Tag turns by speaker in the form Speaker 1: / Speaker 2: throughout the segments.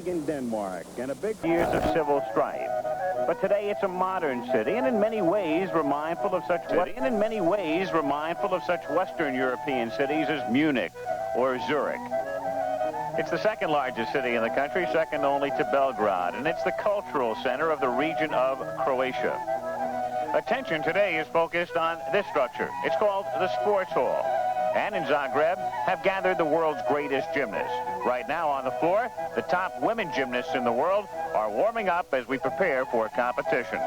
Speaker 1: in Denmark, and a big
Speaker 2: years of civil strife. But today it's a modern city, and in many ways we're mindful of such Western European cities as Munich or Zurich. It's the second largest city in the country, second only to Belgrade, and it's the cultural center of the region of Croatia. Attention today is focused on this structure. It's called the Sports Hall, and in Zagreb have gathered the world's greatest gymnasts. Right now on the floor, the top women gymnasts in the world are warming up as we prepare for competition.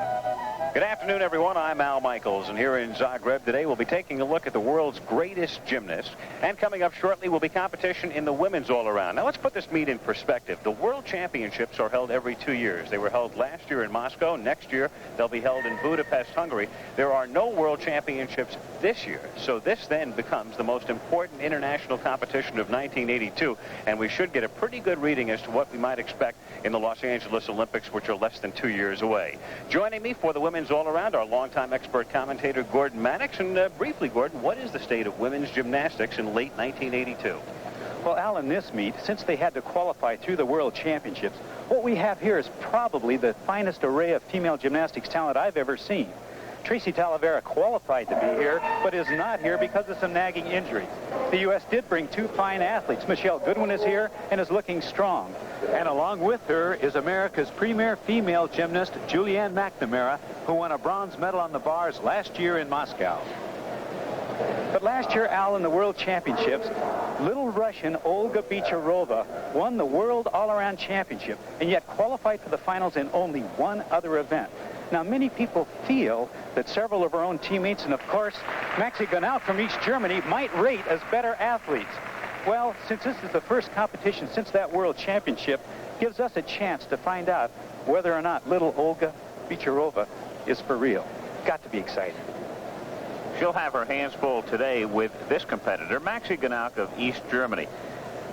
Speaker 2: Good afternoon, everyone. I'm Al Michaels, and here in Zagreb today we'll be taking a look at the world's greatest gymnasts. And coming up shortly will be competition in the women's all-around. Now let's put this meet in perspective. The World Championships are held every 2 years. They were held last year in Moscow. Next year they'll be held in Budapest, Hungary. There are no World Championships this year, so this then becomes the most important international competition of 1982, and we should get a pretty good reading as to what we might expect in the Los Angeles Olympics, which are less than 2 years away. Joining me for the women's all-around, our longtime expert commentator, Gordon Maddox. And briefly, Gordon, what is the state of women's gymnastics in late 1982?
Speaker 3: Well, Al, in this meet, since they had to qualify through the World Championships, what we have here is probably the finest array of female gymnastics talent I've ever seen. Tracy Talavera qualified to be here, but is not here because of some nagging injuries. The U.S. did bring two fine athletes. Michelle Goodwin is here and is looking strong. And along with her is America's premier female gymnast, Julianne McNamara, who won a bronze medal on the bars last year in Moscow. But last year, Al, in the World Championships, little Russian Olga Bicharova won the World All-Around Championship and yet qualified for the finals in only one other event. Now, many people feel that several of her own teammates, and of course, Maxi Ganauk from East Germany, might rate as better athletes. Well, since this is the first competition since that World Championship, gives us a chance to find out whether or not little Olga Bicharova is for real. Got to be exciting.
Speaker 2: She'll have her hands full today with this competitor, Maxi Ganauk of East Germany.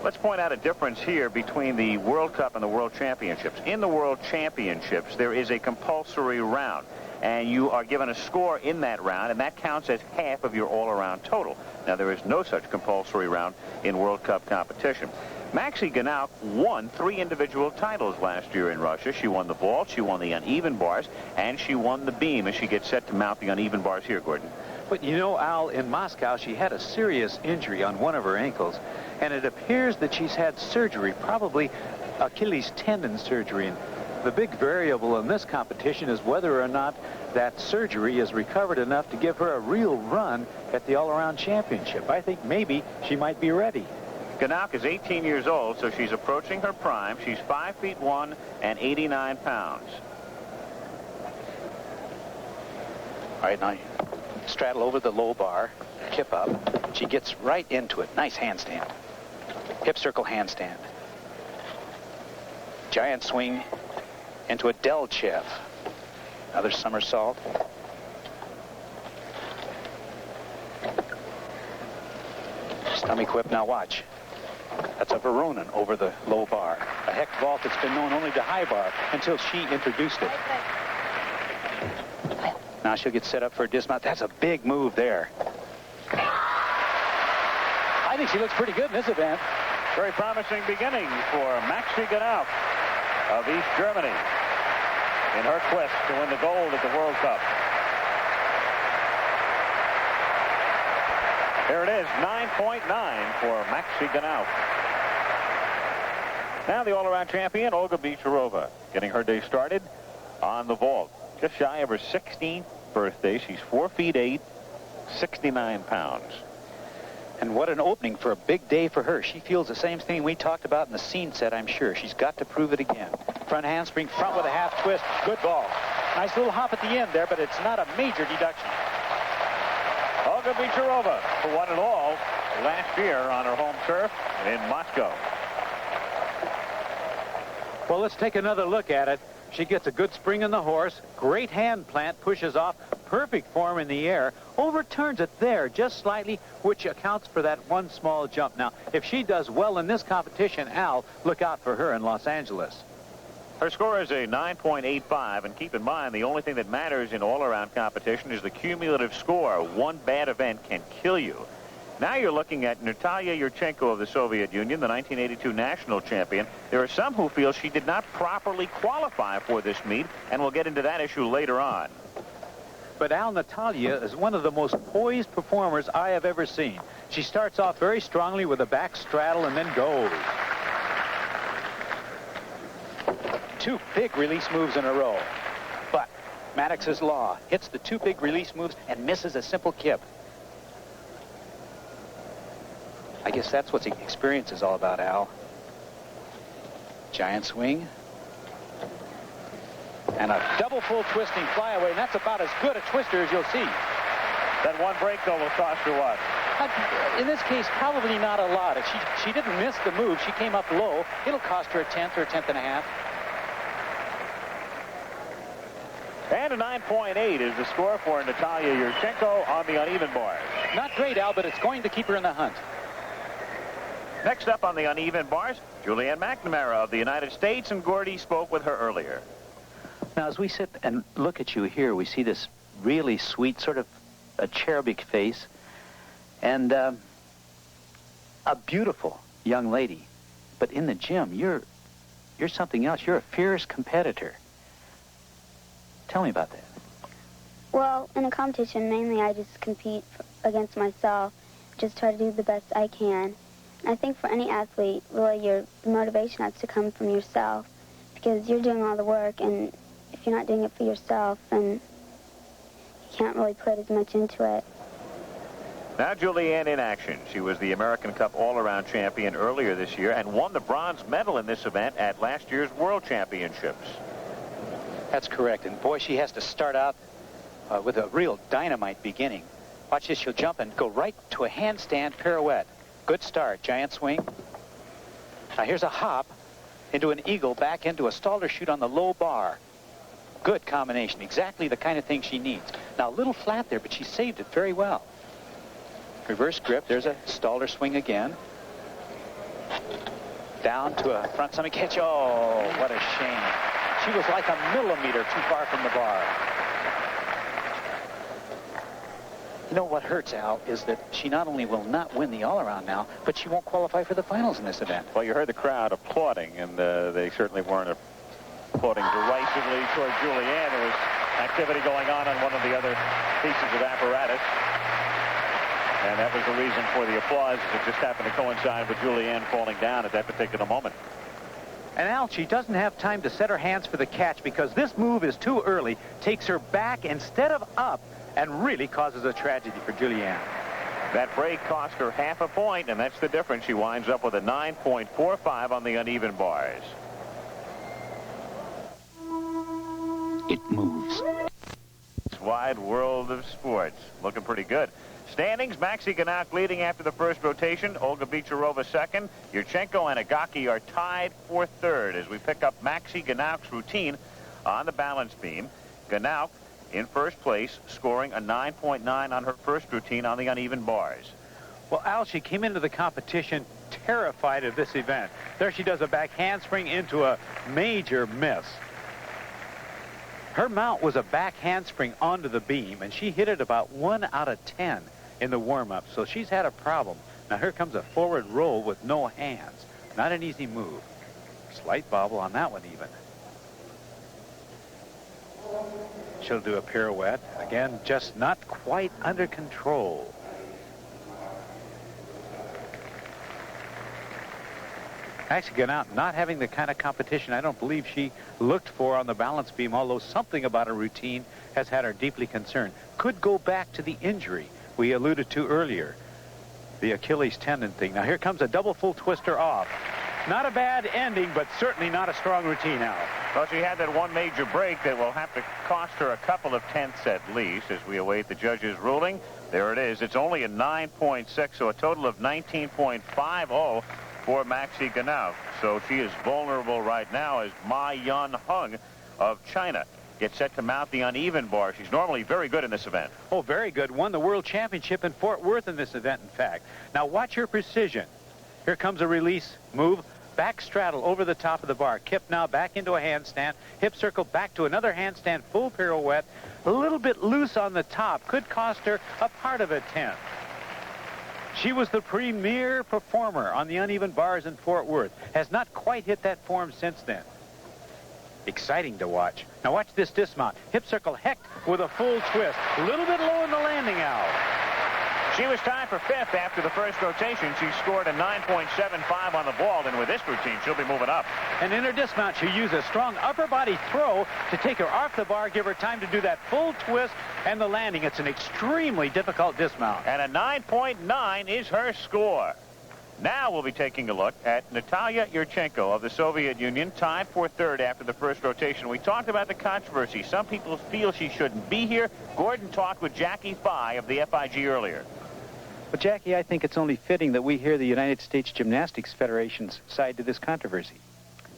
Speaker 2: Let's point out a difference here between the World Cup and the World Championships. In the World Championships, there is a compulsory round, and you are given a score in that round, and that counts as half of your all-around total. Now, there is no such compulsory round in World Cup competition. Maxi Ganauk won 3 individual titles last year in Russia. She won the vault, she won the uneven bars, and she won the beam as she gets set to mount the uneven bars here, Gordon.
Speaker 3: But you know, Al, in Moscow, she had a serious injury on one of her ankles, and it appears that she's had surgery, probably Achilles tendon surgery. And the big variable in this competition is whether or not that surgery is recovered enough to give her a real run at the all-around championship. I think maybe she might be ready.
Speaker 2: Ganauk is 18 years old, so she's approaching her prime. She's 5'1" and 89 pounds.
Speaker 3: All right, now straddle over the low bar, kip up. She gets right into it. Nice handstand. Hip circle handstand. Giant swing into a Delchev. Another somersault. Stomach whip. Now watch. That's a Veronin over the low bar. A heck vault that's been known only to high bar until she introduced it. Now she'll get set up for a dismount. That's a big move there. I think she looks pretty good in this event.
Speaker 2: Very promising beginning for Maxi Ganauk of East Germany in her quest to win the gold at the World Cup. There it is, 9.9 for Maxi Ganauk. Now the all-around champion, Olga Bicharova, getting her day started on the vault. Just shy of her 16th birthday. She's 4'8", 69 pounds.
Speaker 3: And what an opening for a big day for her. She feels the same thing we talked about in the scene set, I'm sure. She's got to prove it again. Front handspring, front with a half twist. Good ball. Nice little hop at the end there, but it's not a major deduction.
Speaker 2: Olga Bicharova, who won it all last year on her home turf in Moscow.
Speaker 3: Well, let's take another look at it. She gets a good spring in the horse, great hand plant, pushes off, perfect form in the air, overturns it there just slightly, which accounts for that one small jump. Now, if she does well in this competition, Al, look out for her in Los Angeles.
Speaker 2: Her score is a 9.85, and keep in mind, the only thing that matters in all-around competition is the cumulative score. One bad event can kill you. Now you're looking at Natalia Yurchenko of the Soviet Union, the 1982 national champion. There are some who feel she did not properly qualify for this meet, and we'll get into that issue later on.
Speaker 3: But Al, Natalia is one of the most poised performers I have ever seen. She starts off very strongly with a back straddle and then goes. 2 big release moves in a row. But Maddox's law hits the 2 big release moves and misses a simple kip. I guess that's what the experience is all about, Al. Giant swing. And a double full twisting flyaway, and that's about as good a twister as you'll see.
Speaker 2: That one break, though, will cost her what?
Speaker 3: In this case, probably not a lot. If she didn't miss the move, she came up low, it'll cost her a 10th or a 10th and a half.
Speaker 2: And a 9.8 is the score for Natalia Yurchenko on the uneven bars.
Speaker 3: Not great, Al, but it's going to keep her in the hunt.
Speaker 2: Next up on the uneven bars, Julianne McNamara of the United States, and Gordy spoke with her earlier.
Speaker 4: Now, as we sit and look at you here, we see this really sweet, sort of a cherubic face, and a beautiful young lady. But in the gym, you're something else. You're a fierce competitor. Tell me about that.
Speaker 5: Well, in a competition, mainly I just compete against myself, just try to do the best I can. I think for any athlete, really, the motivation has to come from yourself, because you're doing all the work, and if you're not doing it for yourself, then you can't really put as much into it.
Speaker 2: Now Julianne in action. She was the American Cup all-around champion earlier this year and won the bronze medal in this event at last year's World Championships.
Speaker 3: That's correct, and boy, she has to start out with a real dynamite beginning. Watch this, she'll jump and go right to a handstand pirouette. Good start, giant swing. Now here's a hop into an eagle, back into a stalder shoot on the low bar. Good combination, exactly the kind of thing she needs. Now a little flat there, but she saved it very well. Reverse grip, there's a stalder swing again. Down to a front stomach catch. Oh, what a shame. She was like a millimeter too far from the bar. You know what hurts, Al, is that she not only will not win the all-around now, but she won't qualify for the finals in this event.
Speaker 2: Well, you heard the crowd applauding, and they certainly weren't applauding derisively toward Julianne. There was activity going on one of the other pieces of apparatus. And that was the reason for the applause. It just happened to coincide with Julianne falling down at that particular moment.
Speaker 3: And Al, she doesn't have time to set her hands for the catch because this move is too early, takes her back instead of up, and really causes a tragedy for Julianne.
Speaker 2: That break cost her half a point, and that's the difference. She winds up with a 9.45 on the uneven bars.
Speaker 4: It moves.
Speaker 2: Wide world of sports. Looking pretty good. Standings, Maxi Ganauk leading after the first rotation. Olga Bicharova second. Yurchenko and Agaki are tied for third as we pick up Maxi Ganauk's routine on the balance beam. Ganauk in first place, scoring a 9.9 on her first routine on the uneven bars.
Speaker 3: Well, Al, she came into the competition terrified of this event. There she does a back handspring into a major miss. Her mount was a back handspring onto the beam, and she hit it about 1 out of 10 in the warm-up, so she's had a problem. Now here comes a forward roll with no hands. Not an easy move. Slight bobble on that one even. She'll do a pirouette. Again, just not quite under control. Actually, Ganauk not having the kind of competition I don't believe she looked for on the balance beam, although something about her routine has had her deeply concerned. Could go back to the injury we alluded to earlier, the Achilles tendon thing. Now here comes a double full twister off. Not a bad ending, but certainly not a strong routine now.
Speaker 2: Well, she had that one major break that will have to cost her a couple of tenths at least as we await the judge's ruling. There it is. It's only a 9.6, so a total of 19.50 for Maxi Ganauk. So she is vulnerable right now as Ma Yun Hung of China gets set to mount the uneven bar. She's normally very good in this event.
Speaker 3: Oh, very good. Won the World Championship in Fort Worth in this event, in fact. Now watch her precision. Here comes a release move. Back straddle over the top of the bar. Kip now back into a handstand. Hip circle back to another handstand. Full pirouette. A little bit loose on the top. Could cost her a part of a 10. She was the premier performer on the uneven bars in Fort Worth. Has not quite hit that form since then. Exciting to watch. Now watch this dismount. Hip circle hecht with a full twist. A little bit low in the landing out.
Speaker 2: She was tied for 5th after the first rotation. She scored a 9.75 on the ball, and with this routine, she'll be moving up.
Speaker 3: And in her dismount, she used a strong upper body throw to take her off the bar, give her time to do that full twist and the landing. It's an extremely difficult dismount.
Speaker 2: And a 9.9 is her score. Now we'll be taking a look at Natalia Yurchenko of the Soviet Union, tied for 3rd after the first rotation. We talked about the controversy. Some people feel she shouldn't be here. Gordon talked with Jackie Fye of the FIG earlier.
Speaker 3: But, Jackie, I think it's only fitting that we hear the United States Gymnastics Federation's side to this controversy.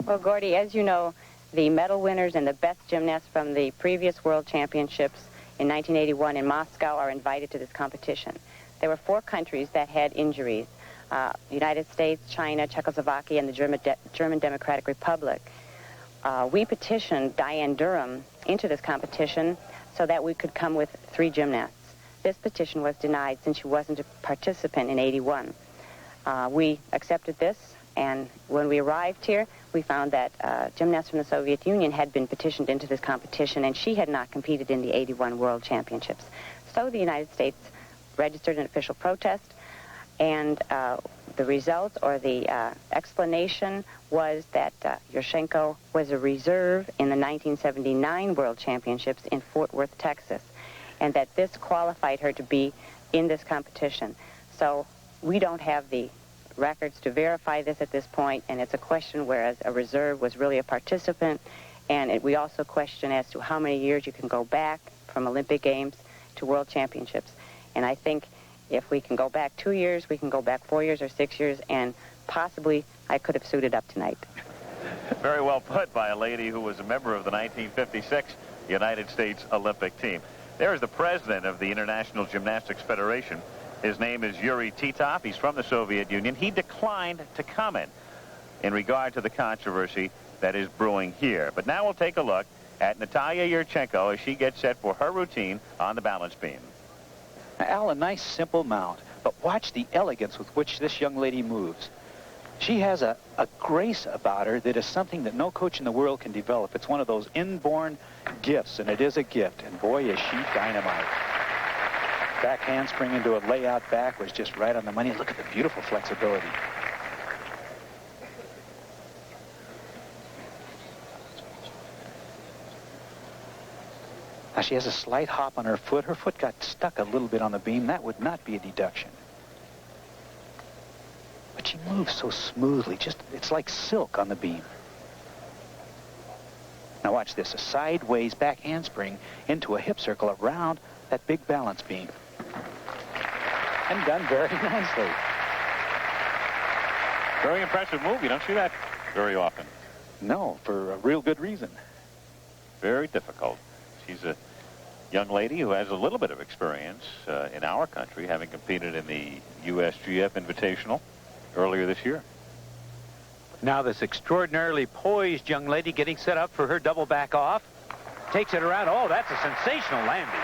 Speaker 6: Well, Gordy, as you know, the medal winners and the best gymnasts from the previous World Championships in 1981 in Moscow are invited to this competition. There were 4 countries that had injuries. United States, China, Czechoslovakia, and the German Democratic Republic. We petitioned Diane Durham into this competition so that we could come with 3 gymnasts. This petition was denied since she wasn't a participant in 81. We accepted this, and when we arrived here, we found that gymnasts from the Soviet Union had been petitioned into this competition, and she had not competed in the 81 World Championships. So the United States registered an official protest, and the result or the explanation was that Yurchenko was a reserve in the 1979 World Championships in Fort Worth, Texas, and that this qualified her to be in this competition. So we don't have the records to verify this at this point, and it's a question whereas a reserve was really a participant, and we also question as to how many years you can go back from Olympic Games to World Championships. And I think if we can go back 2 years, we can go back 4 years or 6 years, and possibly I could have suited up tonight.
Speaker 2: Very well put by a lady who was a member of the 1956 United States Olympic team. There is the president of the International Gymnastics Federation. His name is Yuri Titov. He's from the Soviet Union. He declined to comment in regard to the controversy that is brewing here. But now we'll take a look at Natalia Yurchenko as she gets set for her routine on the balance beam.
Speaker 3: Now, Al, a nice simple mount, but watch the elegance with which this young lady moves. She has a grace about her that is something that no coach in the world can develop. It's one of those inborn gifts, and it is a gift, and boy, is she dynamite. Back handspring into a layout back was just right on the money. Look at the beautiful flexibility. Now, she has a slight hop on her foot. Her foot got stuck a little bit on the beam. That would not be a deduction. But she moves so smoothly. It's like silk on the beam. Now watch this. A sideways back handspring into a hip circle around that big balance beam. And done very nicely.
Speaker 2: Very impressive move. You don't see that very often.
Speaker 3: No, for a real good reason.
Speaker 2: Very difficult. She's a young lady who has a little bit of experience in our country, having competed in the USGF Invitational earlier this year.
Speaker 3: Now this extraordinarily poised young lady getting set up for her double back off. Takes it around. Oh, that's a sensational landing.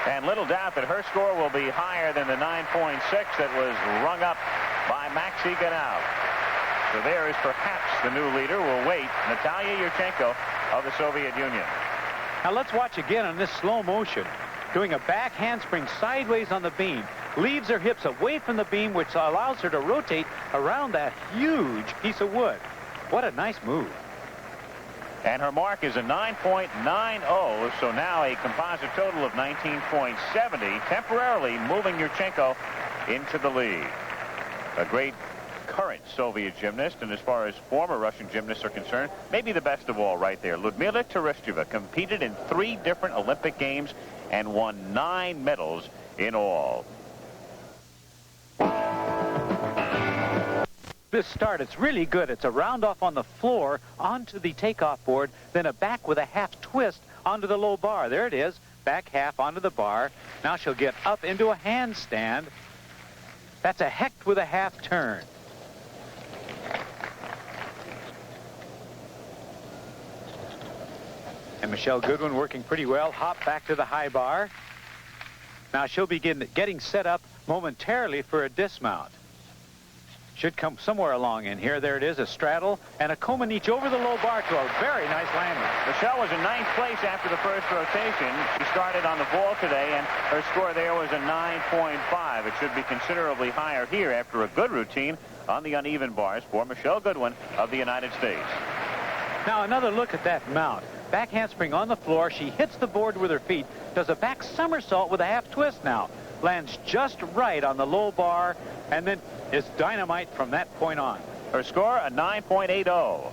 Speaker 2: And little doubt that her score will be higher than the 9.6 that was rung up by Maxi Ganau. So there is perhaps the new leader. We'll wait. Natalia Yurchenko of the Soviet Union.
Speaker 3: Now let's watch again on this slow motion. Doing a back handspring sideways on the beam. Leaves her hips away from the beam, which allows her to rotate around that huge piece of wood. What a nice move.
Speaker 2: And her mark is a 9.90, so now a composite total of 19.70, temporarily moving Yurchenko into the lead. A great current Soviet gymnast, and as far as former Russian gymnasts are concerned, maybe the best of all right there. Ludmila Tereshcheva competed in 3 different Olympic Games and won 9 medals in all.
Speaker 3: This start, it's really good. It's a round off on the floor onto the takeoff board, then a back with a half twist onto the low bar. There it is, back half onto the bar. Now she'll get up into a handstand. That's a hecht with a half turn. And Michelle Goodwin working pretty well. Hop back to the high bar. Now she'll begin getting set up momentarily for a dismount. Should come somewhere along in here. There it is, a straddle and a Komenich over the low bar to a very nice landing.
Speaker 2: Michelle was in 9th place after the first rotation. She started on the vault today, and her score there was a 9.5. It should be considerably higher here after a good routine on the uneven bars for Michelle Goodwin of the United States.
Speaker 3: Now another look at that mount. Back handspring on the floor. She hits the board with her feet, does a back somersault with a half twist now. Lands just right on the low bar, and then is dynamite from that point on.
Speaker 2: Her score, a 9.80.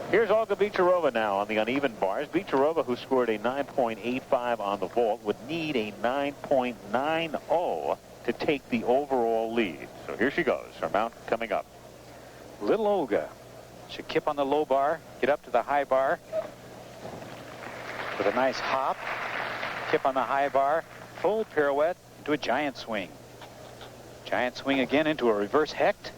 Speaker 2: Here's Olga Bicharova now on the uneven bars. Bicharova, who scored a 9.85 on the vault, would need a 9.90 to take the overall lead. So here she goes, her mount coming up.
Speaker 3: Little Olga should kip on the low bar, get up to the high bar with a nice hop, kip on the high bar, full pirouette into a giant swing. Giant swing again into a reverse hecht.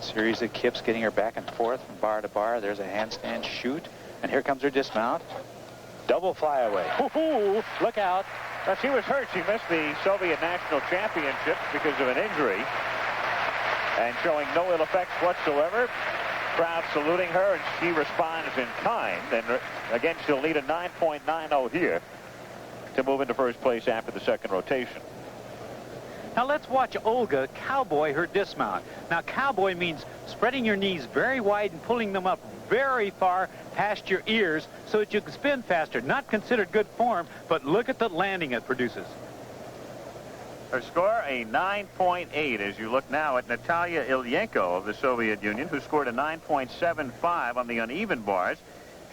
Speaker 3: Series of kips getting her back and forth from bar to bar. There's a handstand shoot. And here comes her dismount. Double flyaway. Hoo-hoo! Look out.
Speaker 2: Now, she was hurt. She missed the Soviet National Championships because of an injury. And showing no ill effects whatsoever. Crowd saluting her, and she responds in kind. And again, she'll need a 9.90 here to move into first place after the second rotation.
Speaker 3: Now let's watch Olga cowboy her dismount. Now cowboy means spreading your knees very wide and pulling them up very far past your ears so that you can spin faster. Not considered good form, but look at the landing it produces.
Speaker 2: Her score, a 9.8, as you look now at Natalia Ilyenko of the Soviet Union, who scored a 9.75 on the uneven bars.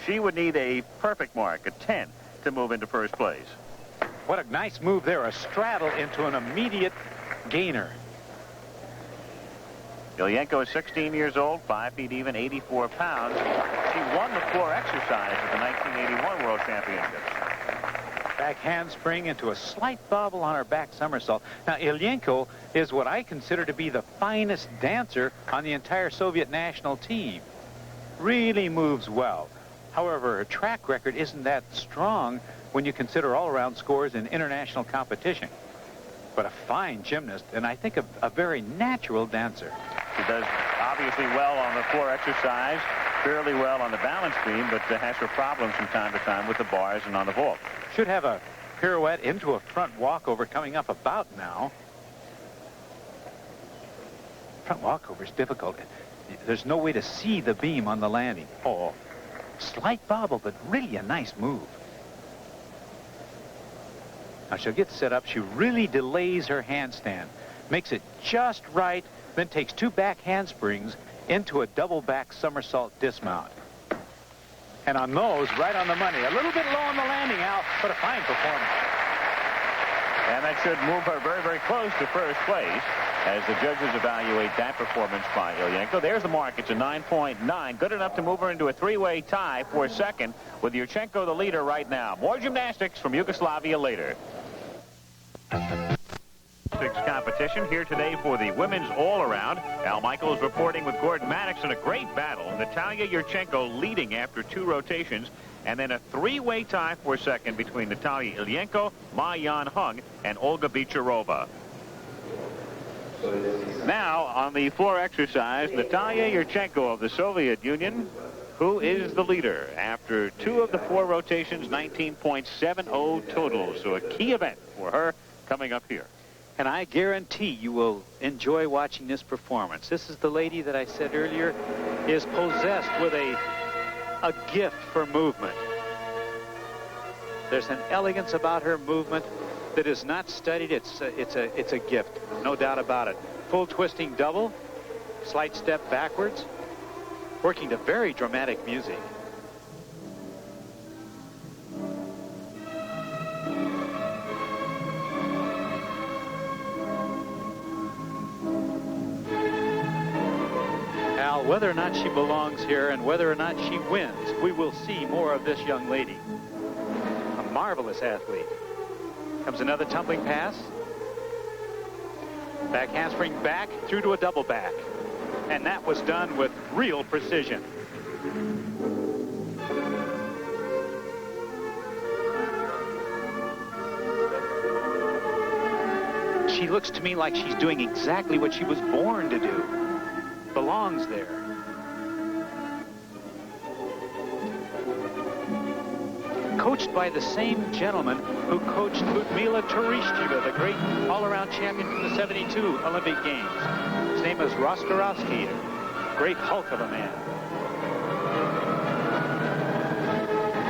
Speaker 2: She would need a perfect mark, a 10, to move into first place.
Speaker 3: What a nice move there, a straddle into an immediate gainer.
Speaker 2: Ilyenko is 16 years old, 5 feet even, 84 pounds. She won the floor exercise at the 1981 World Championships.
Speaker 3: Back handspring into a slight bobble on her back somersault. Now, Ilyenko is what I consider to be the finest dancer on the entire Soviet national team. Really moves well. However, her track record isn't that strong when you consider all-around scores in international competition. But a fine gymnast, and I think a very natural dancer.
Speaker 2: She does obviously well on the floor exercise, fairly well on the balance beam, but has her problems from time to time with the bars and on the vault.
Speaker 3: Should have a pirouette into a front walkover coming up about now. Front walkover is difficult. There's no way to see the beam on the landing. Oh, slight bobble, but really a nice move. Now she'll get set up. She really delays her handstand. Makes it just right, then takes two back handsprings into a double back somersault dismount. And on those, right on the money. A little bit low on the landing, Al, but a fine performance.
Speaker 2: And that should move her very, very close to first place as the judges evaluate that performance by Ilyenko. There's the mark. It's a 9.9. Good enough to move her into a three-way tie for second, with Yurchenko the leader right now. More gymnastics from Yugoslavia later. Competition here today for the women's all-around. Al Michaels reporting with Gordon Maddox in a great battle. Natalia Yurchenko leading after two rotations, and then a three-way tie for second between Natalia Ilyenko, Ma Yan-hung, and Olga Bicharova. Now, on the floor exercise, Natalia Yurchenko of the Soviet Union, who is the leader after two of the four rotations, 19.70 total. So a key event for her coming up here.
Speaker 3: And I guarantee you will enjoy watching this performance. This is the lady that I said earlier is possessed with a gift for movement. There's an elegance about her movement that is not studied. It's a gift, no doubt about it. Full twisting double, slight step backwards, working to very dramatic music. Al, whether or not she belongs here and whether or not she wins, we will see more of this young lady. A marvelous athlete. Comes another tumbling pass. Back handspring back through to a double back. And that was done with real precision. She looks to me like she's doing exactly what she was born to do. Belongs there. Coached by the same gentleman who coached Ludmila Tereshcheva, the great all-around champion from the 72 Olympic Games. His name is Roskorowski, a great hulk of a man.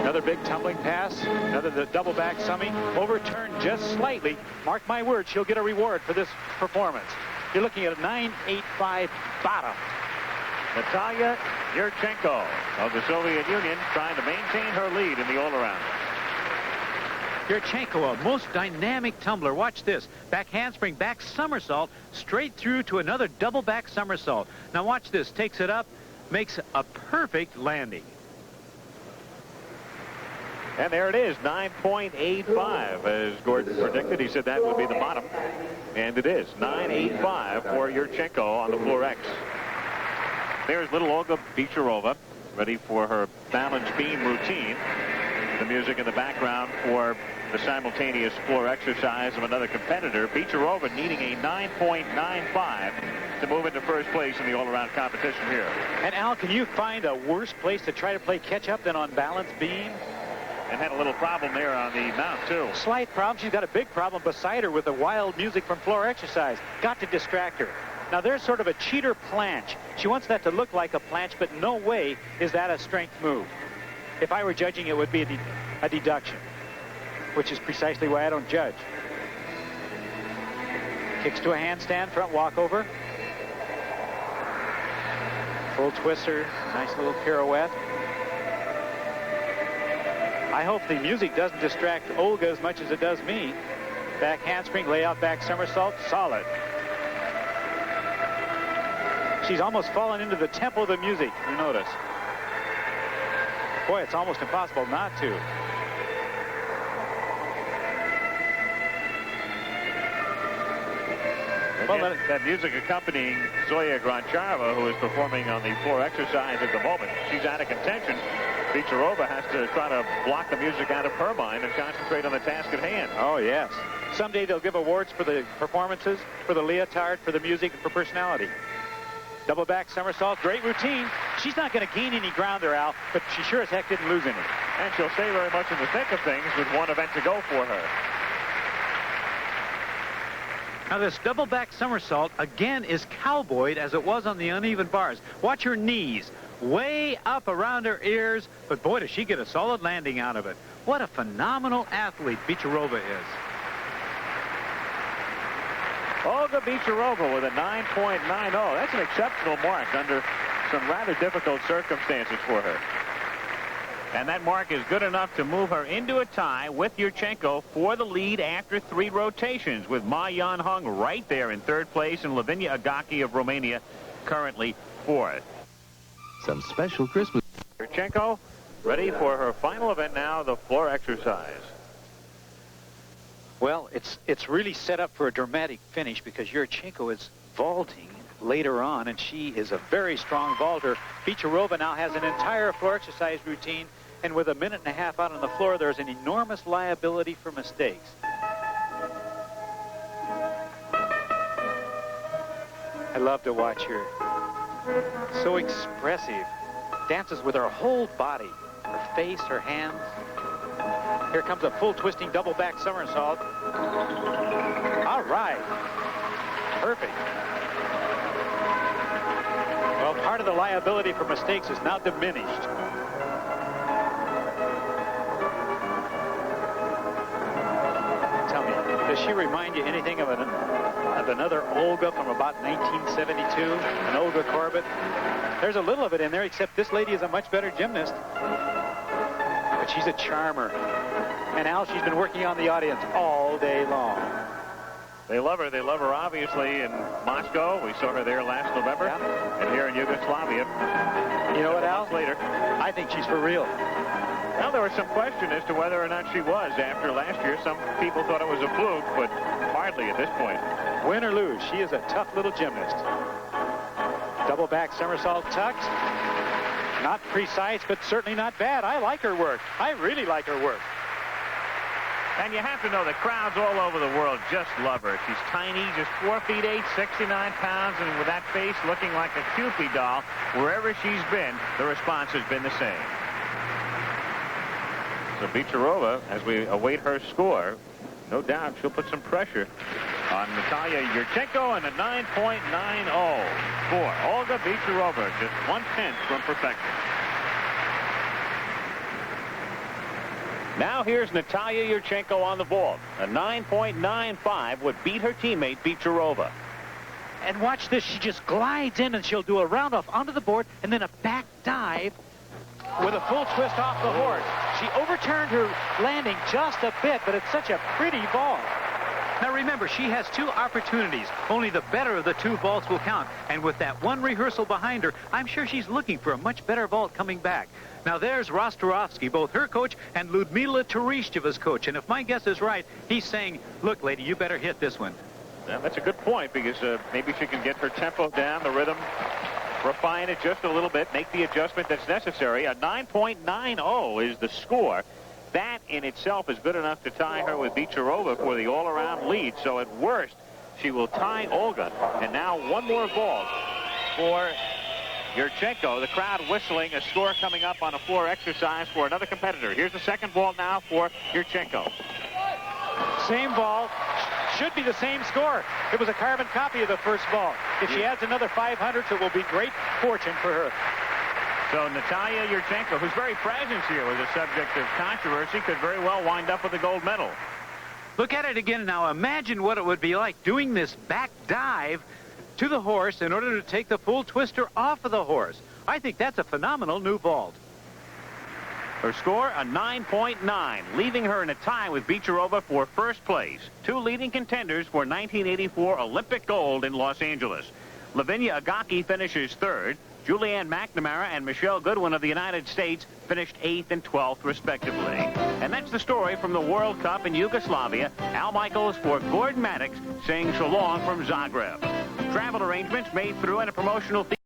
Speaker 3: Another big tumbling pass, another the double back summy, overturned just slightly. Mark my words, she'll get a reward for this performance. You're looking at a 9.85 bottom.
Speaker 2: Natalia Yurchenko of the Soviet Union trying to maintain her lead in the all-around.
Speaker 3: Yurchenko, a most dynamic tumbler. Watch this. Back handspring, back somersault, straight through to another double back somersault. Now watch this. Takes it up, makes a perfect landing.
Speaker 2: And there it is, 9.85, as Gordon predicted. He said that would be the bottom. And it is, 9.85 for Yurchenko on the floor X. There's little Olga Bicharova, ready for her balance beam routine. The music in the background for the simultaneous floor exercise of another competitor. Bicharova needing a 9.95 to move into first place in the all-around competition here.
Speaker 3: And Al, can you find a worse place to try to play catch-up than on balance beam?
Speaker 2: And had a little problem there on the mount, too.
Speaker 3: Slight problem. She's got a big problem beside her with the wild music from floor exercise. Got to distract her. Now, there's sort of a cheater planche. She wants that to look like a planche, but no way is that a strength move. If I were judging, it would be a deduction, which is precisely why I don't judge. Kicks to a handstand, front walkover. Full twister, nice little pirouette. I hope the music doesn't distract Olga as much as it does me. Back handspring, layout, back somersault, solid. She's almost fallen into the tempo of the music, you notice. Boy, it's almost impossible not to.
Speaker 2: Well, that music accompanying Zoya Grancharova, who is performing on the floor exercise at the moment, she's out of contention. Bicharova has to try to block the music out of her mind and concentrate on the task at hand.
Speaker 3: Oh, yes. Someday they'll give awards for the performances, for the leotard, for the music, and for personality. Double back somersault, great routine. She's not going to gain any ground there, Al, but she sure as heck didn't lose any.
Speaker 2: And she'll stay very much in the thick of things with one event to go for her.
Speaker 3: Now this double back somersault again is cowboyed as it was on the uneven bars. Watch her knees way up around her ears, but boy, does she get a solid landing out of it. What a phenomenal athlete Bicharova is.
Speaker 2: Olga Bicharova with a 9.90. That's an exceptional mark under some rather difficult circumstances for her. And that mark is good enough to move her into a tie with Yurchenko for the lead after 3 rotations, with Ma Yan-hung right there in 3rd place and Lavinia Agaki of Romania currently 4th.
Speaker 7: Some special Christmas.
Speaker 2: Yurchenko ready for her final event now, the floor exercise.
Speaker 3: Well, it's really set up for a dramatic finish because Yurchenko is vaulting later on, and she is a very strong vaulter. Bicharova now has an entire floor exercise routine, and with a minute and a half out on the floor, there's an enormous liability for mistakes. I love to watch her. So expressive. Dances with her whole body, her face, her hands. Here comes a full twisting double back somersault. All right. Perfect. Well, part of the liability for mistakes is now diminished. Tell me, does she remind you anything of another Olga from about 1972? An Olga Corbett? There's a little of it in there, except this lady is a much better gymnast. But she's a charmer. And Al, she's been working on the audience all day long.
Speaker 2: They love her. They love her, obviously, in Moscow. We saw her there last November.
Speaker 3: Yeah.
Speaker 2: And here in Yugoslavia.
Speaker 3: You know what, Al?
Speaker 2: Later.
Speaker 3: I think she's for real.
Speaker 2: Well, there was some question as to whether or not she was after last year. Some people thought it was a fluke, but hardly at this point.
Speaker 3: Win or lose, she is a tough little gymnast. Double back somersault tucks. Not precise, but certainly not bad. I like her work. I really like her work.
Speaker 2: And you have to know the crowds all over the world just love her. She's tiny, just 4 feet 8, 69 pounds, and with that face looking like a Cupid doll, wherever she's been, the response has been the same. So Bicharova, as we await her score, no doubt she'll put some pressure on Natalia Yurchenko, and a 9.90 for Olga Bicharova, just 1/10 from perfection. Now here's Natalia Yurchenko on the vault. A 9.95 would beat her teammate Bicharova.
Speaker 3: And watch this. She just glides in, and she'll do a round-off onto the board and then a back dive with a full twist off the horse. She overturned her landing just a bit, but it's such a pretty ball. Now remember, she has 2 opportunities. Only the better of the 2 vaults will count. And with that 1 rehearsal behind her, I'm sure she's looking for a much better vault coming back. Now there's Rostrovsky, both her coach and Ludmila Tereshcheva's coach. And if my guess is right, he's saying, look, lady, you better hit this one.
Speaker 2: Now, that's a good point, because maybe she can get her tempo down, the rhythm, refine it just a little bit, make the adjustment that's necessary. A 9.90 is the score. That in itself is good enough to tie her with Bicharova for the all-around lead. So at worst, she will tie Olga. And now 1 more vault for Yurchenko. The crowd whistling, a score coming up on a floor exercise for another competitor. Here's the second vault now for Yurchenko.
Speaker 3: Same ball. Should be the same score. It was a carbon copy of the first ball. If she adds another 500s, it will be great fortune for her.
Speaker 2: So Natalia Yurchenko, whose very presence here was a subject of controversy, could very well wind up with a gold medal.
Speaker 3: Look at it again now. Imagine what it would be like doing this back dive to the horse in order to take the full twister off of the horse. I think that's a phenomenal new vault.
Speaker 2: Her score, a 9.9, leaving her in a tie with Bicharova for first place. 2 leading contenders for 1984 Olympic gold in Los Angeles. Lavinia Agaki finishes 3rd. Julianne McNamara and Michelle Goodwin of the United States finished 8th and 12th, respectively. And that's the story from the World Cup in Yugoslavia. Al Michaels for Gordon Maddox saying so long from Zagreb. Travel arrangements made through and a promotional fee.